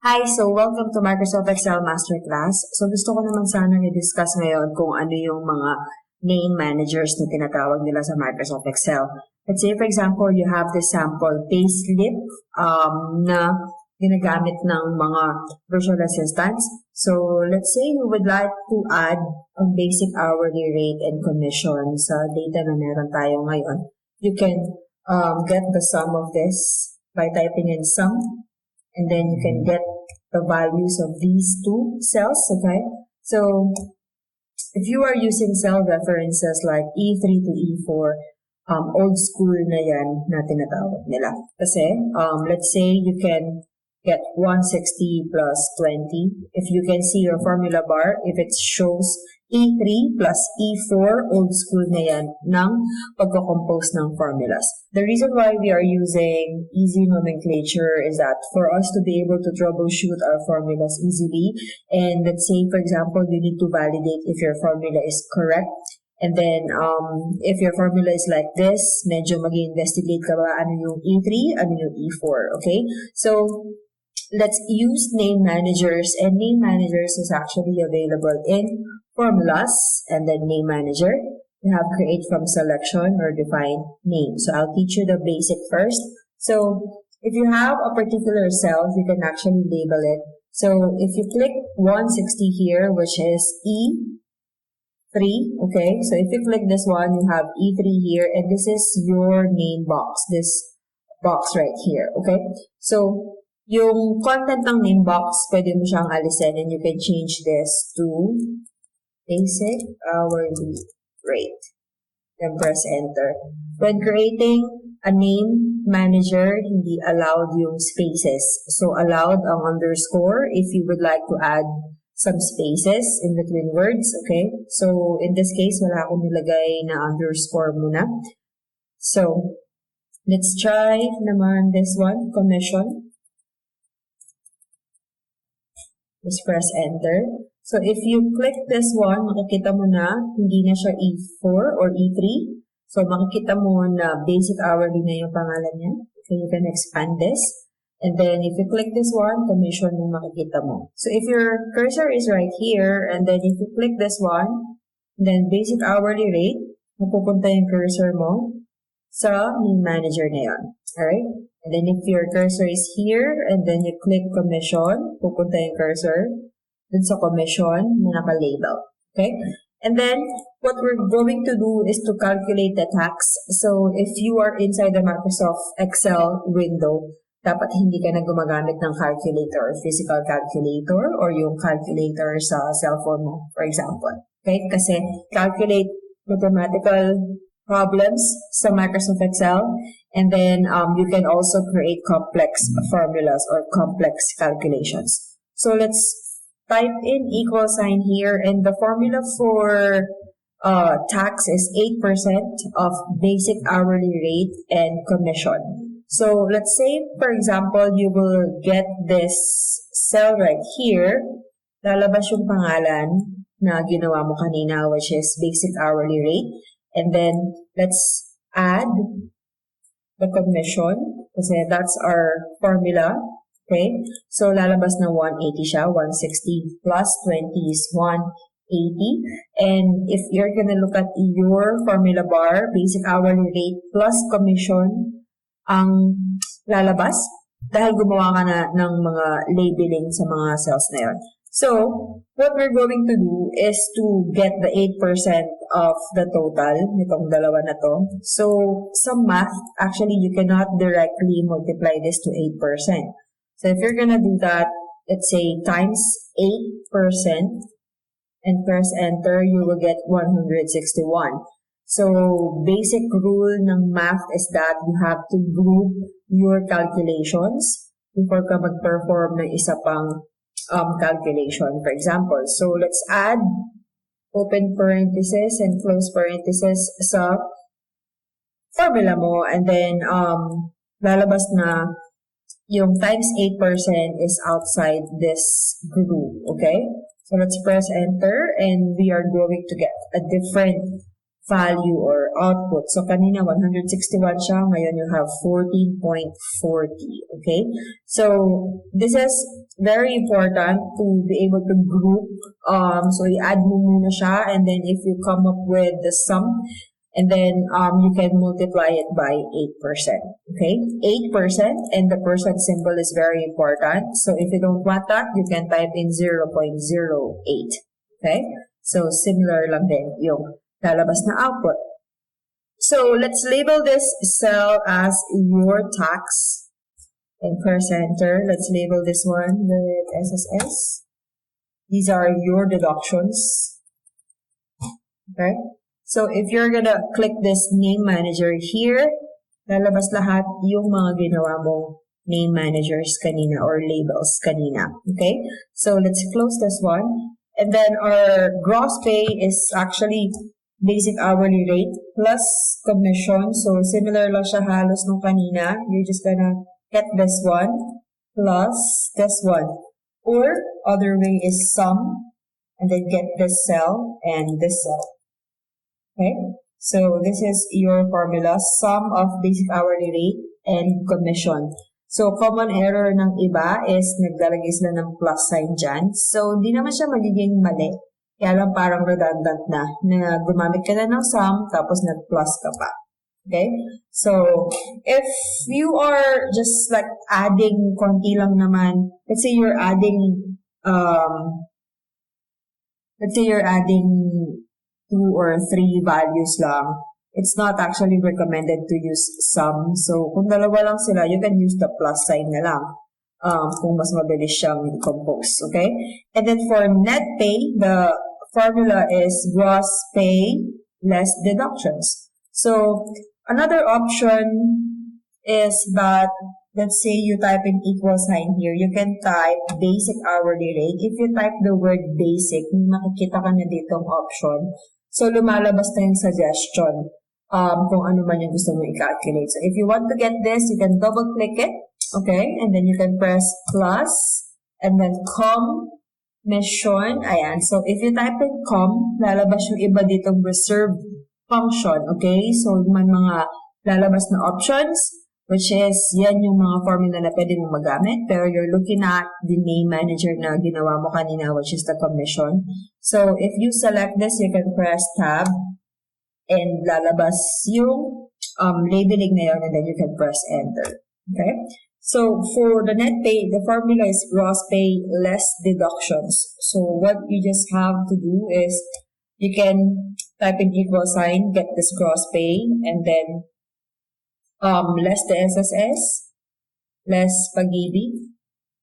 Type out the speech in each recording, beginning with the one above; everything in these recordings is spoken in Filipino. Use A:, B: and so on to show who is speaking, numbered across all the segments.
A: Hi! So, welcome to Microsoft Excel Masterclass. So, gusto ko naman sana i-discuss ngayon kung ano yung mga name managers na tinatawag nila sa Microsoft Excel. Let's say, for example, you have this sample payslip na ginagamit ng mga virtual assistants. So, let's say you would like to add a basic hourly rate and commission sa data na meron tayo ngayon. You can get the sum of this by typing in sum. And then you can get the values of these two cells, okay? So, if you are using cell references like E3 to E4, old school na yan na tinatawag nila. Kasi, let's say you can get 160 plus 20. If you can see your formula bar, if it shows E3 plus E4, old school na yan ng pagko-compose ng formulas. The reason why we are using easy nomenclature is that for us to be able to troubleshoot our formulas easily, and let's say, for example, you need to validate if your formula is correct. And then, if your formula is like this, medyo mag-investigate ka ba ano yung E3, ano yung E4, okay? So, let's use name managers, and name managers is actually available in formulas, and then name manager. You have create from selection or define name. So I'll teach you the basic first. So if you have a particular cell, you can actually label it. So if you click 160 here, which is E3, okay? So if you click this one, you have E3 here, and this is your name box, this box right here, okay? So yung content ng name box, pwede mo siyang alisin, and you can change this to basic hourly rate. Then press enter. When creating a name manager, hindi allowed yung spaces. So allowed ang underscore if you would like to add some spaces in between words, okay? So in this case, wala akong nilagay na underscore muna. So let's try naman this one, commission. Just press enter. So if you click this one, makikita mo na hindi na siya E4 or E3. So makikita mo na basic hourly na yung pangalan niya. Okay, you can expand this. And then if you click this one, commission yung makikita mo. So if your cursor is right here, and then if you click this one, then basic hourly rate, mapupunta yung cursor mo sa name manager na yan. Alright? And then if your cursor is here, and then you click commission, pupunta yung cursor dun sa commission na naka-label. Okay? And then, what we're going to do is to calculate the tax. So, if you are inside the Microsoft Excel window, dapat hindi ka na gumagamit ng calculator or physical calculator or yung calculator sa cellphone mo, for example. Okay? Kasi calculate mathematical problems sa Microsoft Excel, and then you can also create complex formulas or complex calculations. So let's type in equal sign here, and the formula for tax is 8% of basic hourly rate and commission. So let's say, for example, you will get this cell right here, lalabas yung pangalan na ginawa mo kanina, which is basic hourly rate. And then, let's add the commission, kasi that's our formula, okay? So, lalabas na 180 siya, 160 plus 20 is 180. And if you're gonna look at your formula bar, basic hourly rate plus commission, ang lalabas, dahil gumawa ka na ng mga labeling sa mga cells na yun. So, what we're going to do is to get the 8% of the total, nitong dalawa na to. So, sa math, actually, you cannot directly multiply this to 8%. So, if you're gonna do that, let's say, times 8% and press enter, you will get 161. So, basic rule ng math is that you have to group your calculations before ka mag-perform ng isa pang calculation, for example. So, let's add open parenthesis and close parenthesis sa formula mo, and then lalabas na yung times 8% is outside this group, okay? So, let's press enter, and we are going to get a different value or output. So kanina 161 siya, ngayon you have 14.40. Okay? So this is very important to be able to group. So i-add mo muna siya, and then if you come up with the sum, and then you can multiply it by 8%. Okay? 8%, and the percent symbol is very important. So if you don't want that, you can type in 0.08. Okay? So similar lang din yung lalabas na output. So let's label this cell as your tax and press enter. Let's label this one with SSS. These are your deductions. Okay? So if you're gonna click this name manager here, lalabas lahat yung mga ginawa mong name managers kanina or labels kanina. Okay? So let's close this one. And then our gross pay is actually basic hourly rate plus commission. So similar lang siya halos nung kanina. You're just gonna get this one plus this one. Or other way is sum and then get this cell and this cell. Okay? So this is your formula, sum of basic hourly rate and commission. So common error ng iba is naglalagay sila ng plus sign dyan. So hindi naman siya magiging mali. Kaya lang parang redundant na gumamit ka na ng sum tapos nag-plus ka pa. Okay? So if you are just like adding konti lang naman, let's say you're adding 2 or 3 values lang, it's not actually recommended to use sum. So, kung dalawa lang sila, you can use the plus sign na lang kung mas mabilis siyang compose. Okay? And then for net pay, the formula is gross pay less deductions. So, another option is that, let's say you type in equal sign here, you can type basic hourly rate. If you type the word basic, makikita ka na ditong option. So, lumalabas na yung suggestion kung ano man yung gusto mo i-calculate. So, if you want to get this, you can double-click it, okay? And then you can press plus, and then commission. Ayan. So, if you type in lalabas yung iba ditong reserve function, okay? So, may mga lalabas na options, which is, yan yung mga formula na pwede mo magamit. Pero you're looking at the name manager na ginawa mo kanina, which is the commission. So, if you select this, you can press tab and lalabas yung labeling na yun, and then you can press enter. Okay? So, for the net pay, the formula is gross pay less deductions. So, what you just have to do is, you can type in equal sign, get this gross pay, and then less the SSS, less pag-ibig,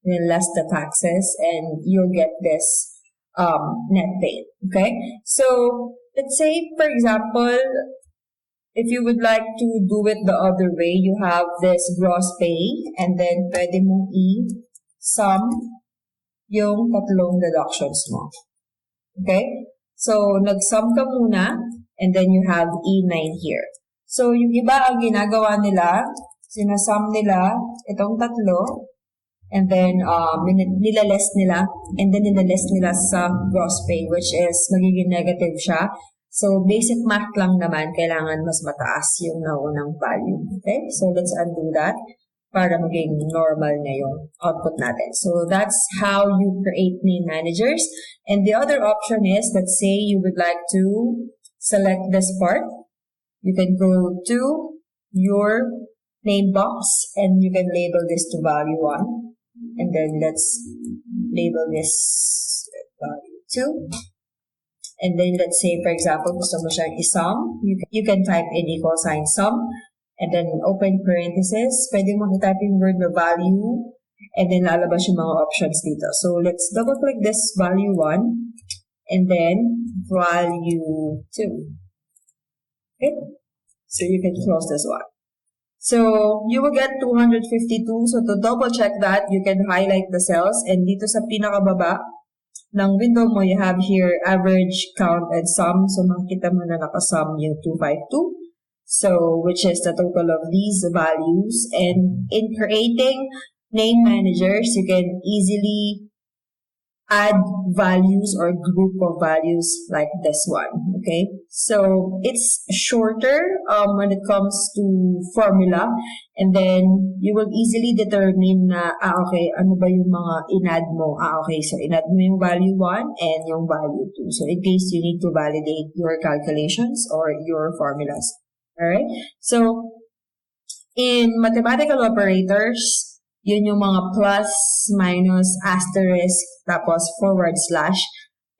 A: then less the taxes, and you'll get this net pay. Okay? So, let's say, for example, if you would like to do it the other way, you have this gross pay, and then pwede mong i-sum yung tatlong deductions mo. Okay? So, nag-sum ka muna, and then you have E9 here. So, yung iba ang ginagawa nila, sinasum nila itong tatlo, and then nilaless nila, and then nilaless nila sa gross pay, which is magiging negative siya. So, basic math lang naman, kailangan mas mataas yung naunang value. Okay? So, let's undo that para maging normal na yung output natin. So, that's how you create name managers. And the other option is, let's say you would like to select this part. You can go to your name box and you can label this to value 1. And then let's label this value 2. And then let's say, for example, gusto mo siyang i-sum. You can type in equal sign sum. And then open parenthesis. Pwede mo i-type yung word na value. And then lalabas yung mga options dito. So let's double click this value 1. And then value 2. Okay, so you can close this one. So you will get 252. So to double check that, you can highlight the cells, and dito sa pinakababa ng window mo, you have here average, count, and sum. So makikita mo na nakasum yung 252. So which is the total of these values. And in creating name managers, you can easily add values or group of values like this one, okay? So it's shorter when it comes to formula, and then you will easily determine na, okay, ano ba yung mga inad mo? Okay, so inad mo yung value 1 and yung value 2. So in case you need to validate your calculations or your formulas, alright? So in mathematical operators, yun yung mga plus, minus, asterisk, tapos forward slash.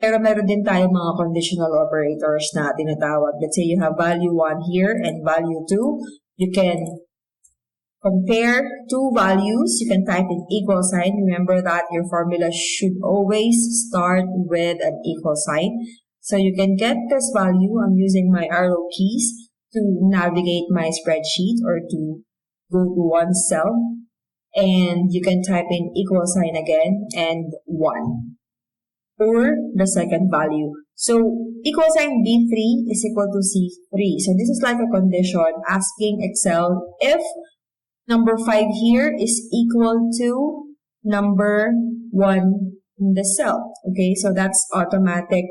A: Pero meron din tayo mga conditional operators na tinatawag. Let's say you have value 1 here and value 2. You can compare two values. You can type in equal sign. Remember that your formula should always start with an equal sign. So you can get this value. I'm using my arrow keys to navigate my spreadsheet or to go to one cell. And you can type in equal sign again and 1 or the second value. So equal sign B3 is equal to C3. So this is like a condition asking Excel if number 5 here is equal to number 1 in the cell. Okay, so that's automatic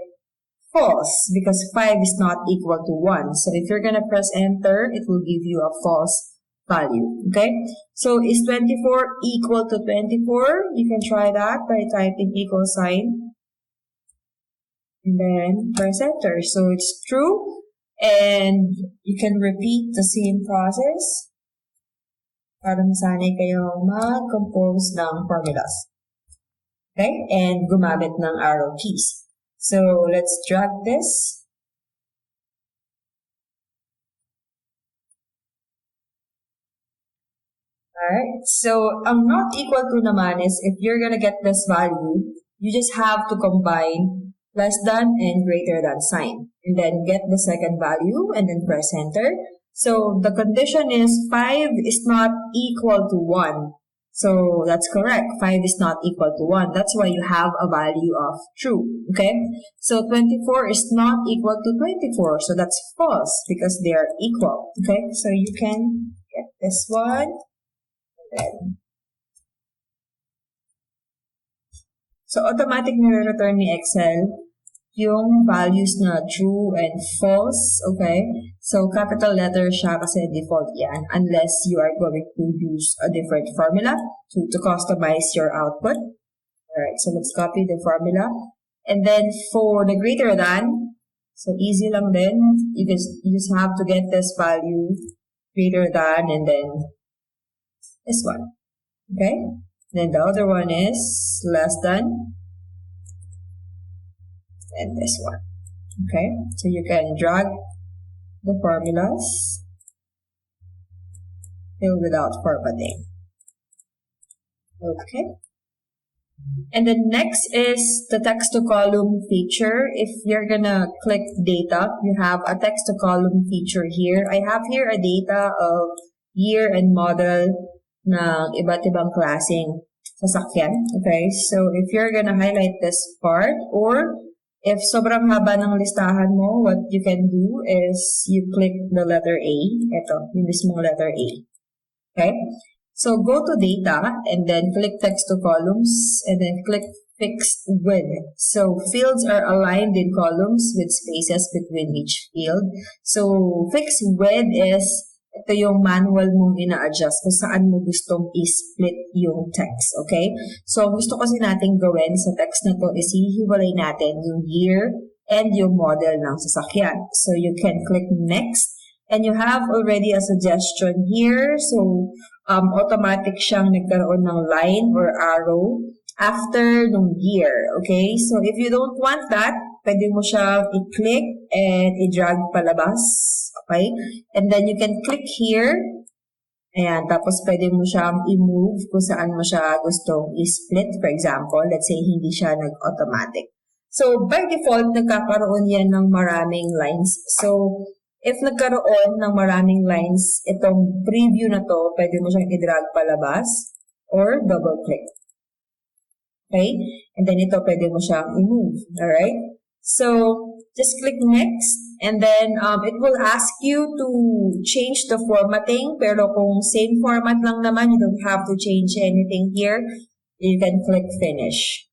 A: false because 5 is not equal to 1. So if you're gonna press enter, it will give you a false value. Okay, so is 24 equal to 24? You can try that by typing equal sign and then press enter. So it's true, and you can repeat the same process para masanay kayo mag-compose ng formulas. Okay, and gumamit ng arrow keys. So let's drag this. Alright, so ang not equal to naman is if you're gonna get this value, you just have to combine less than and greater than sign. And then get the second value and then press enter. So the condition is 5 is not equal to 1. So that's correct. 5 is not equal to 1. That's why you have a value of true. Okay? So 24 is not equal to 24. So that's false because they are equal. Okay? So you can get this one. So automatic nire-return ni Excel yung values na true and false, okay? So capital letter siya kasi default yan unless you are going to use a different formula to customize your output. Alright, so let's copy the formula. And then for the greater than, so easy lang din. You just have to get this value greater than and then this one, okay? Then the other one is less than, and this one, okay? So you can drag the formulas still without formatting, okay? And then next is the text to column feature. If you're gonna click data, you have a text to column feature here. I have here a data of year and model ng iba't ibang klaseng sasakyan. Okay, so if you're gonna highlight this part, or if sobrang haba ng listahan mo, what you can do is you click the letter A. Ito, yung mismong letter A. Okay, so go to data and then click text to columns and then click fixed width. So fields are aligned in columns with spaces between each field. So fixed width is ito yung manual mong ina-adjust kung saan mo gustong i-split yung text, okay? So, gusto kasi natin gawin sa text na to is hihiwalay natin yung year and yung model ng sasakyan. So, you can click next and you have already a suggestion here. So, automatic siyang nagkaroon ng line or arrow after ng year, okay? So, if you don't want that, pwede mo siyang i-click and i-drag palabas, okay? And then you can click here, ayan, tapos pwede mo siyang i-move kung saan mo siya gustong i-split. For example, let's say hindi siya nag-automatic. So, by default, nagkakaroon yan ng maraming lines. So, if nagkaroon ng maraming lines, itong preview na to, pwede mo siyang i-drag palabas or double-click. Okay? And then ito, pwede mo siyang i-move. Alright? So, just click next. And then, it will ask you to change the formatting. Pero kung same format lang naman, you don't have to change anything here. You can click finish.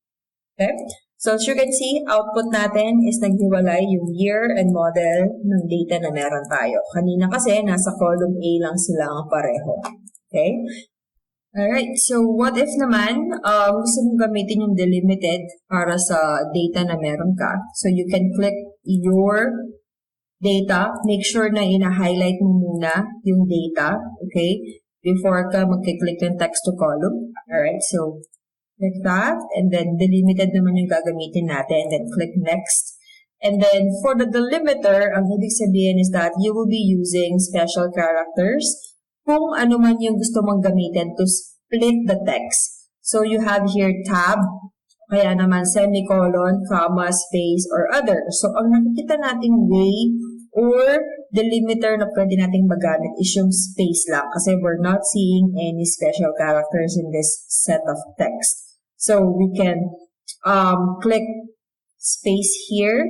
A: Okay? So as you can see, output natin is naghiwalay yung year and model ng data na meron tayo. Kanina kasi, nasa column A lang sila ang pareho. Okay? Alright, so what if naman gusto mong gamitin yung delimited para sa data na meron ka? So you can click your data, make sure na ina-highlight mo muna yung data, okay? Before ka mag-click ng text to column. Alright, so click that, and then delimited naman yung gagamitin natin, and then click next. And then for the delimiter, ang ibig sabihin is that you will be using special characters kung ano man yung gusto mong gamitin to split the text. So you have here tab, kaya naman semicolon, comma, space, or other. So ang nakikita nating way or delimiter na pwede nating magamit is yung space lang kasi we're not seeing any special characters in this set of text. So we can click space here,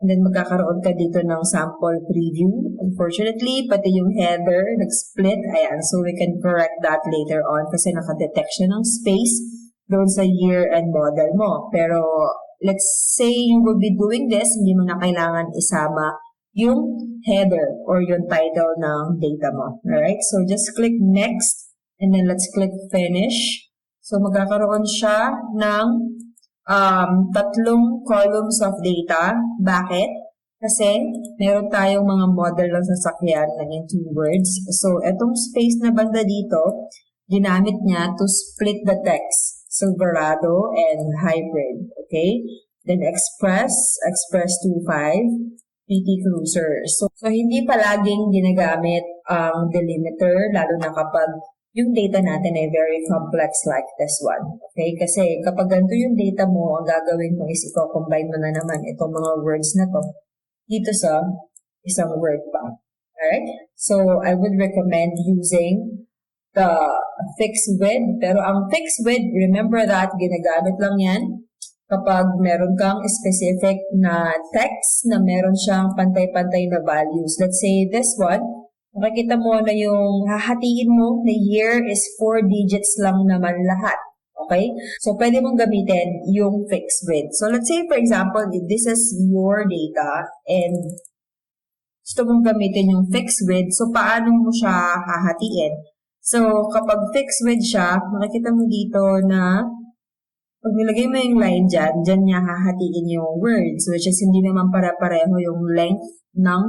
A: and then magkakaroon ka dito ng sample preview. Unfortunately, pati yung header nag-split. Ayan, so we can correct that later on kasi nakadetect siya ng space doon sa year and model mo. Pero let's say you will be doing this, hindi mo na kailangan isama yung header or yung title ng data mo. Alright, so just click next, and then let's click finish. So, magkakaroon siya ng tatlong columns of data. Bakit? Kasi meron tayong mga model ng sasakyan na yung two words. So, etong space na banda dito, ginamit niya to split the text. Silverado and hybrid. Okay? Then Express 25, PT Cruiser. So, hindi palaging ginagamit ang delimiter, lalo na kapag yung data natin ay very complex like this one. Okay? Kasi kapag ganito yung data mo, ang gagawin mo is i-combine mo na naman itong mga words na to dito sa isang word pa. Alright? So, I would recommend using the fixed width. Pero ang fixed width, remember that, ginagamit lang yan kapag meron kang specific na text na meron siyang pantay-pantay na values. Let's say this one, makikita mo na yung hahatiin mo na year is 4 digits lang naman lahat. Okay? So, pwede mong gamitin yung fixed width. So, let's say, for example, if this is your data and gusto mong gamitin yung fixed width, so paano mo siya hahatiin? So, kapag fixed width siya, makikita mo dito na pag nilagay mo yung line dyan niya hahatiin yung words, which is hindi naman para-pareho yung length ng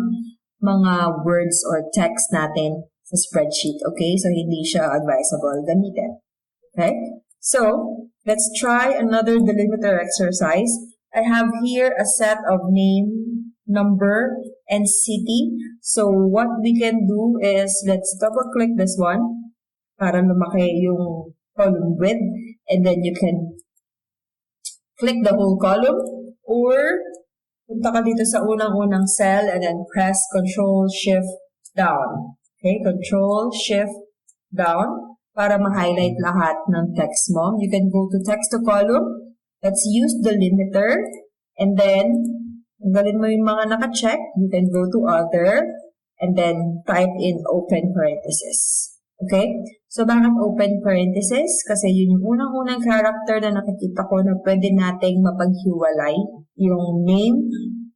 A: mga words or text natin sa spreadsheet. Okay? So, hindi siya advisable gamitin. Okay? So, let's try another delimiter exercise. I have here a set of name, number, and city. So, what we can do is, let's double-click this one para lumaki yung column width. And then you can click the whole column or punta ka dito sa unang-unang cell and then press Control-Shift-Down. Okay, Control-Shift-Down para ma-highlight lahat ng text mo. You can go to text to column. Let's use the limiter. And then, tanggalin mo yung mga naka-check. You can go to other and then type in open parenthesis. Okay? So, bakit open parenthesis? Kasi yun yung unang-unang character na nakikita ko na pwede nating mapaghiwalay yung name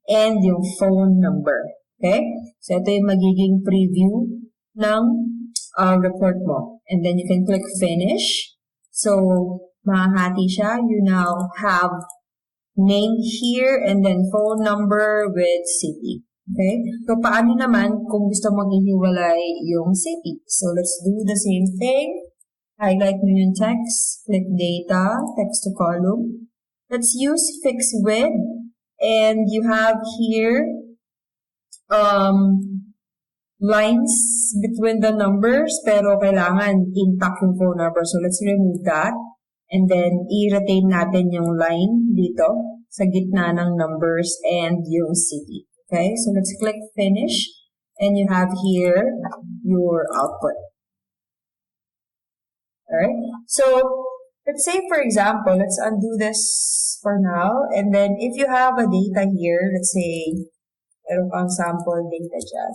A: and yung phone number. Okay? So, ito yung magiging preview ng report mo. And then, you can click finish. So, mahahati siya. You now have name here and then phone number with city. Okay? So, paano naman kung gusto mong ihiwalay yung city? So, let's do the same thing. Highlight mo yung text. Click data, text to column. Let's use fixed width. And you have here lines between the numbers, pero kailangan intact yung phone number. So, let's remove that. And then, i-retain natin yung line dito sa gitna ng numbers and yung city. Okay, so let's click finish and you have here your output. Alright, so let's say for example, let's undo this for now, and then if you have a data here, let's say, meron kang sample data dyan.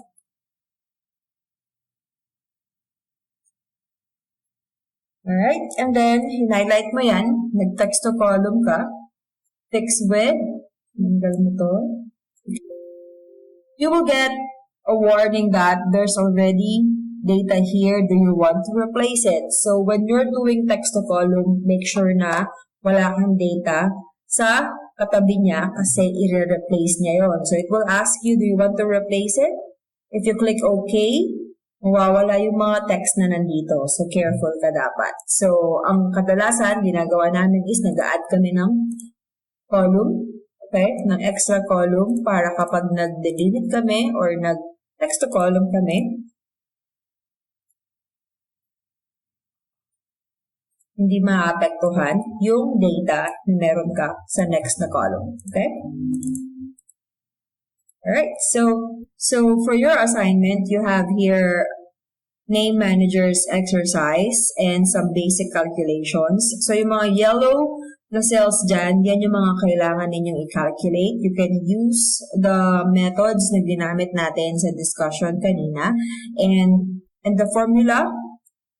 A: Alright, and then, highlight mo yan, nag-text to column ka, fixed with, you will get a warning that there's already data here. Do you want to replace it? So when you're doing text to column, make sure na wala kang data sa katabi niya kasi i-replace niya yon. So it will ask you, do you want to replace it? If you click OK, mawawala yung mga text na nandito. So careful ka dapat. So ang kadalasan, ginagawa namin is nag-add kami ng column, okay, ng extra column para kapag nag-delete kami or nag-text to column kami, hindi maapektuhan yung data na meron ka sa next na column. Okay? Alright, so for your assignment, you have here name managers exercise and some basic calculations. So yung mga yellow na cells dyan, yan yung mga kailangan ninyong i-calculate. You can use the methods na ginamit natin sa discussion kanina. And the formula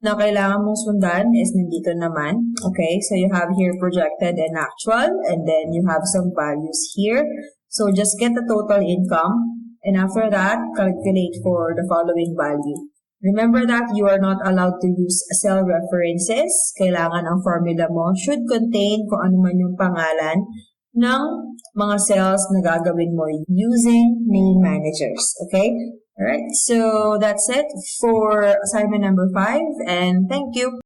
A: na kailangan mong sundan is nandito naman. Okay, so you have here projected and actual, and then you have some values here. So just get the total income, and after that, calculate for the following value. Remember that you are not allowed to use cell references. Kailangan ang formula mo should contain kung ano man yung pangalan ng mga cells na gagawin mo using name managers. Okay? Alright, so that's it for assignment number 5, and thank you.